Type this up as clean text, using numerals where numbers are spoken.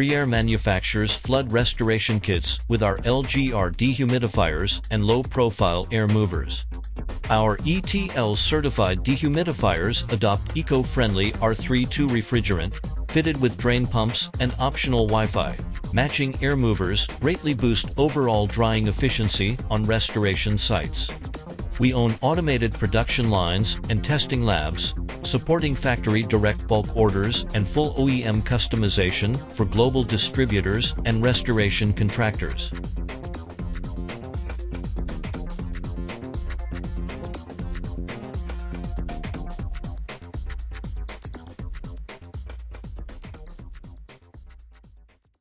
Prier manufactures flood restoration kits with our LGR dehumidifiers and low-profile air movers. Our ETL-certified dehumidifiers adopt eco-friendly R32 refrigerant, fitted with drain pumps and optional Wi-Fi. Matching air movers greatly boost overall drying efficiency on restoration sites. We own automated production lines and testing labs, supporting factory direct bulk orders and full OEM customization for global distributors and restoration contractors.